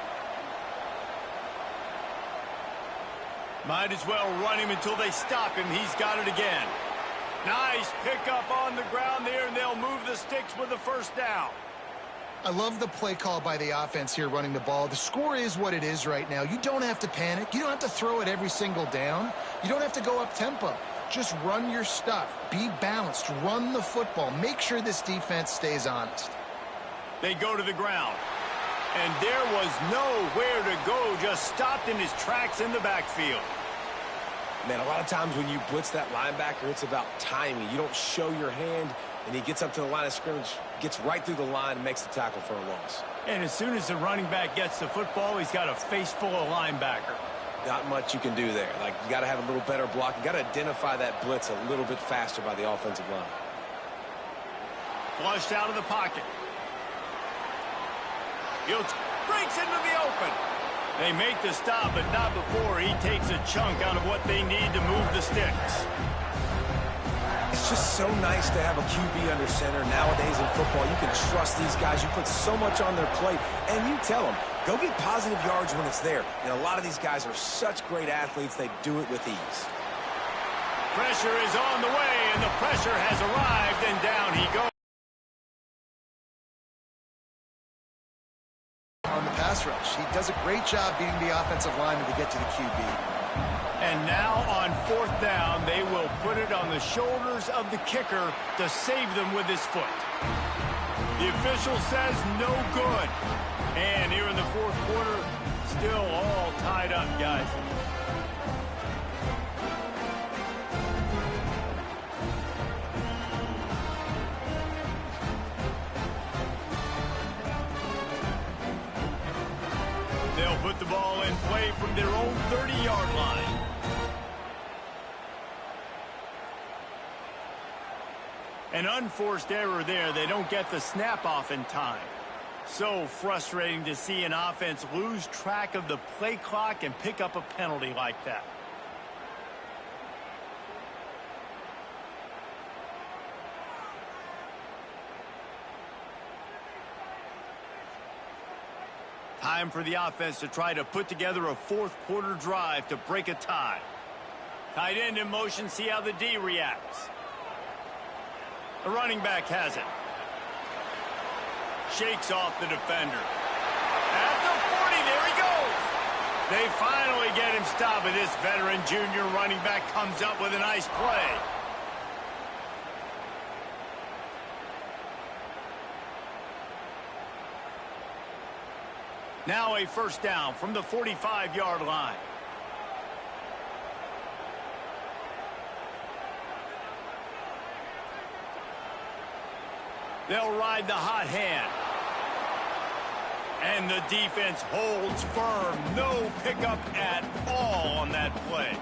S1: Might as well run him until they stop him. He's got it again. Nice pickup on the ground there, and they'll move the sticks with the first down.
S3: I love the play call by the offense here running the ball. The score is what it is right now. You don't have to panic. You don't have to throw it every single down. You don't have to go up tempo. Just run your stuff. Be balanced. Run the football. Make sure this defense stays honest.
S1: They go to the ground. And there was nowhere to go. Just stopped in his tracks in the backfield.
S2: Man, a lot of times when you blitz that linebacker, it's about timing. You don't show your hand, and he gets up to the line of scrimmage, gets right through the line, and makes the tackle for a loss.
S1: And as soon as the running back gets the football, he's got a face full of linebacker.
S2: Not much you can do there. Like, you got to have a little better block. You got to identify that blitz a little bit faster by the offensive line.
S1: Flushed out of the pocket. Fields breaks into the open. They make the stop, but not before he takes a chunk out of what they need to move the sticks.
S2: It's just so nice to have a QB under center. Nowadays in football, you can trust these guys. You put so much on their plate, and you tell them, go get positive yards when it's there. And a lot of these guys are such great athletes, they do it with ease.
S1: Pressure is on the way, and the pressure has arrived, and down he goes.
S3: On the pass rush, he does a great job beating the offensive lineman to get to the QB.
S1: And now on 4th down, they will put it on the shoulders of the kicker to save them with his foot. The official says no good. And here in the 4th quarter, still all tied up, guys. They'll put the ball in play from their own 30-yard line. An unforced error there. They don't get the snap off in time. So frustrating to see an offense lose track of the play clock and pick up a penalty like that. Time for the offense to try to put together a 4th quarter drive to break a tie. Tight end in motion, see how the D reacts. The running back has it. Shakes off the defender. At the 40, there he goes. They finally get him stopped, but this veteran junior running back comes up with a nice play. Now a 1st down from the 45-yard line. They'll ride the hot hand. And the defense holds firm. No pickup at all on that play.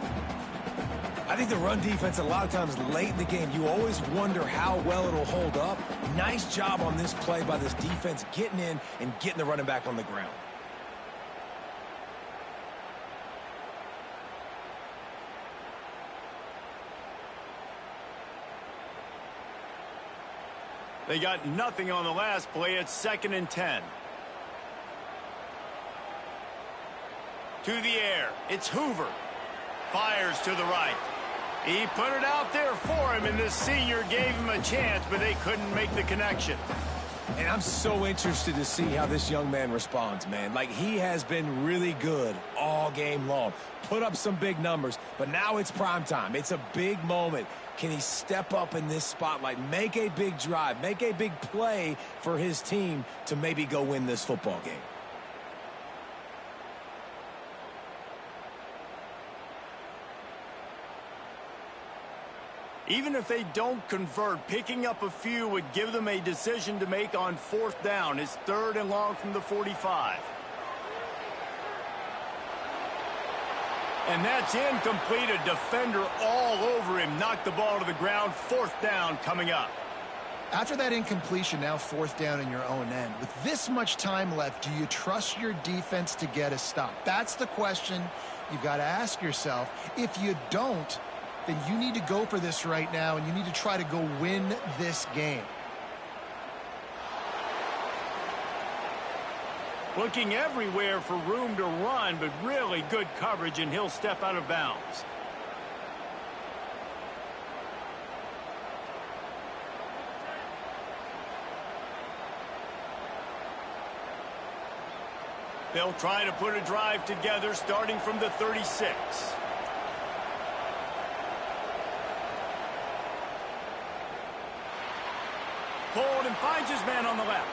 S2: I think the run defense, a lot of times late in the game, you always wonder how well it'll hold up. Nice job on this play by this defense getting in and getting the running back on the ground.
S1: They got nothing on the last play. It's 2nd and 10. To the air. It's Hoover. Fires to the right. He put it out there for him, and the senior gave him a chance, but they couldn't make the connection.
S2: And I'm so interested to see how this young man responds, man. Like, he has been really good all game long. Put up some big numbers, but now it's prime time. It's a big moment. Can he step up in this spotlight, make a big drive, make a big play for his team to maybe go win this football game?
S1: Even if they don't convert, picking up a few would give them a decision to make on 4th down. It's 3rd and long from the 45. And that's incomplete. A defender all over him. Knocked the ball to the ground. 4th down coming up.
S3: After that incompletion, now 4th down in your own end. With this much time left, do you trust your defense to get a stop? That's the question you've got to ask yourself. If you don't, then you need to go for this right now, and you need to try to go win this game.
S1: Looking everywhere for room to run, but really good coverage, and he'll step out of bounds. They'll try to put a drive together starting from the 36. Pulled and finds his man on the left.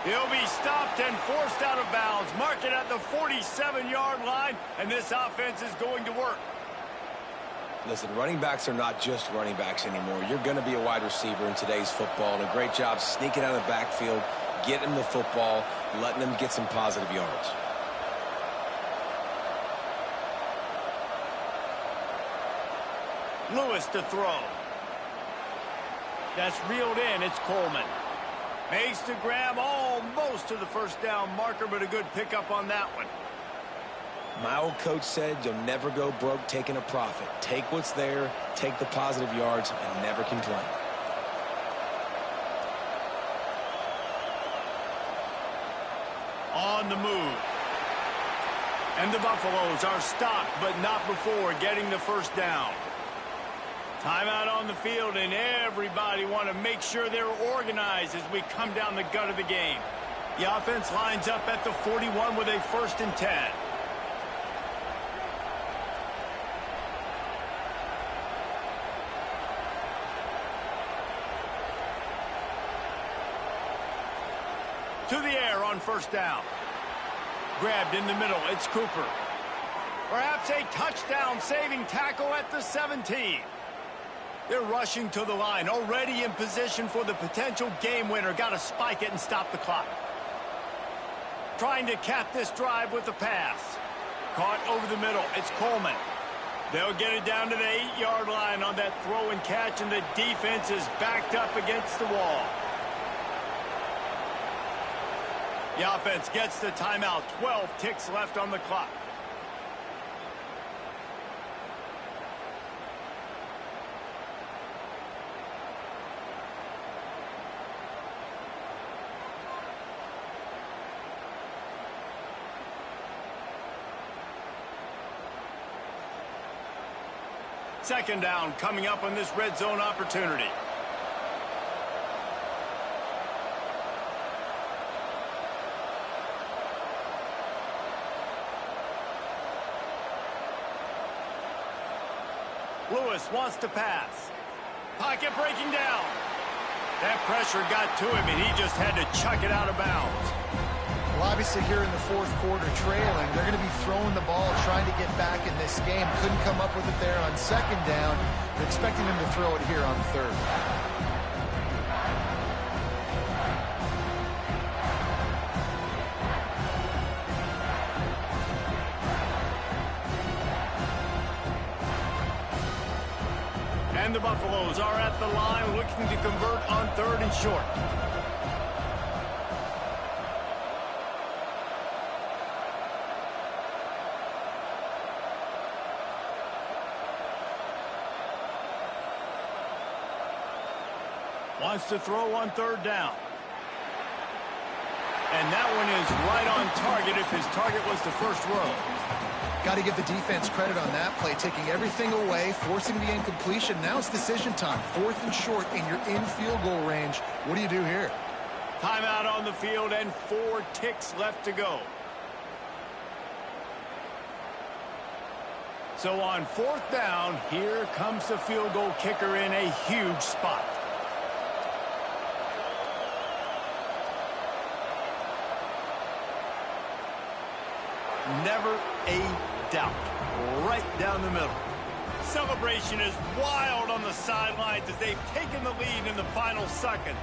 S1: He'll be stopped and forced out of bounds. Mark it at the 47-yard line, and this offense is going to work.
S2: Listen, running backs are not just running backs anymore. You're going to be a wide receiver in today's football, and a great job sneaking out of the backfield, getting the football, letting them get some positive yards.
S1: Lewis to throw. That's reeled in. It's Coleman. Makes the grab almost to the 1st down marker, but a good pickup on that one.
S2: My old coach said you'll never go broke taking a profit. Take what's there, take the positive yards, and never complain.
S1: On the move. And the Buffaloes are stopped, but not before getting the 1st down. Timeout on the field, and everybody want to make sure they're organized as we come down the gut of the game. The offense lines up at the 41 with a 1st and 10. To the air on 1st down. Grabbed in the middle. It's Cooper. Perhaps a touchdown-saving tackle at the 17. They're rushing to the line, already in position for the potential game winner. Got to spike it and stop the clock. Trying to cap this drive with the pass. Caught over the middle. It's Coleman. They'll get it down to the 8-yard line on that throw and catch, and the defense is backed up against the wall. The offense gets the timeout. 12 ticks left on the clock. Second down coming up on this red zone opportunity. Lewis wants to pass. Pocket breaking down. That pressure got to him, and he just had to chuck it out of bounds.
S3: Well, obviously here in the 4th quarter trailing, they're going to be throwing the ball, trying to get back in this game. Couldn't come up with it there on 2nd down. They're expecting them to throw it here on 3rd.
S1: And the Buffaloes are at the line looking to convert on 3rd and short. Wants to throw on 3rd down. And that one is right on target if his target was the first row.
S3: Got to give the defense credit on that play, taking everything away, forcing the incompletion. Now it's decision time. 4th and short, and you're in field goal range. What do you do here?
S1: Timeout on the field and 4 ticks left to go. So on 4th down, here comes the field goal kicker in a huge spot. Never a doubt. Right down the middle. Celebration is wild on the sidelines as they've taken the lead in the final seconds.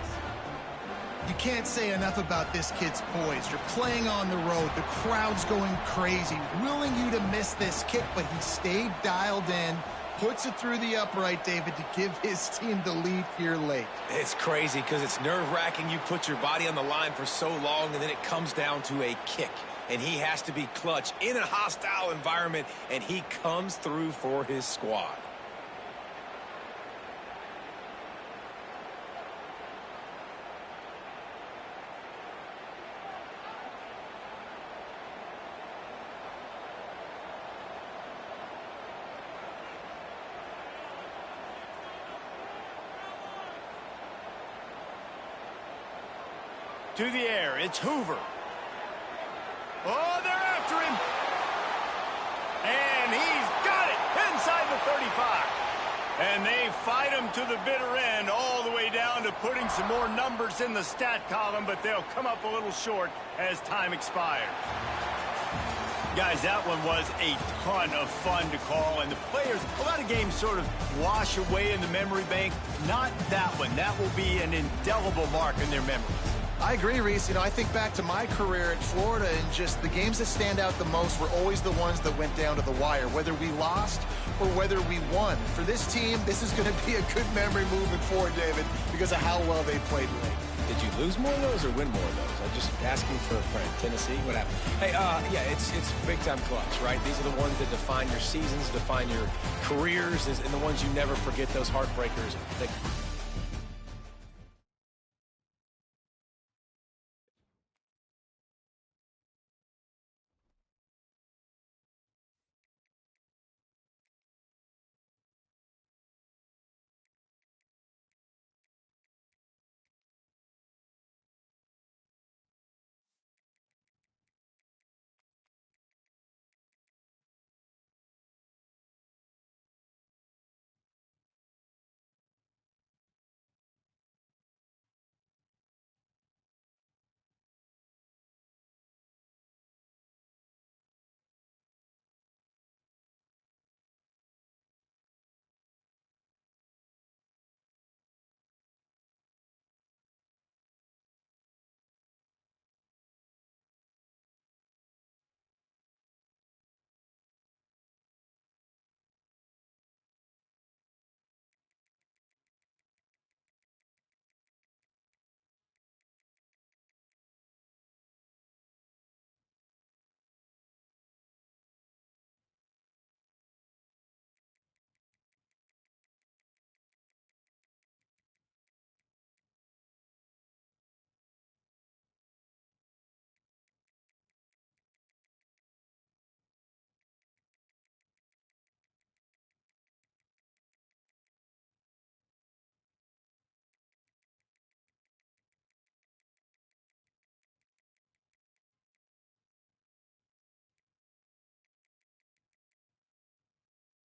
S3: You can't say enough about this kid's poise. You're playing on the road. The crowd's going crazy, willing you to miss this kick, but he stayed dialed in, puts it through the upright, David, to give his team the lead here late.
S2: It's crazy because it's nerve-wracking. You put your body on the line for so long, and then it comes down to a kick. And he has to be clutch in a hostile environment, and he comes through for his squad.
S1: To the air, it's Hoover. Oh, they're after him. And he's got it inside the 35. And they fight him to the bitter end, all the way down to putting some more numbers in the stat column, but they'll come up a little short as time expires. Guys, that one was a ton of fun to call, and the players, a lot of games sort of wash away in the memory bank. Not that one. That will be an indelible mark in their memories.
S3: I agree, Reese. I think back to my career at Florida, and just the games that stand out the most were always the ones that went down to the wire, whether we lost or whether we won. For this team, this is going to be a good memory moving forward, David, because of how well they played late.
S2: Did you lose more of those or win more of those? I'm just asking for a friend. Tennessee, what happened? Hey, yeah, it's big-time clutch, right? These are the ones that define your seasons, define your careers, and the ones you never forget, those heartbreakers.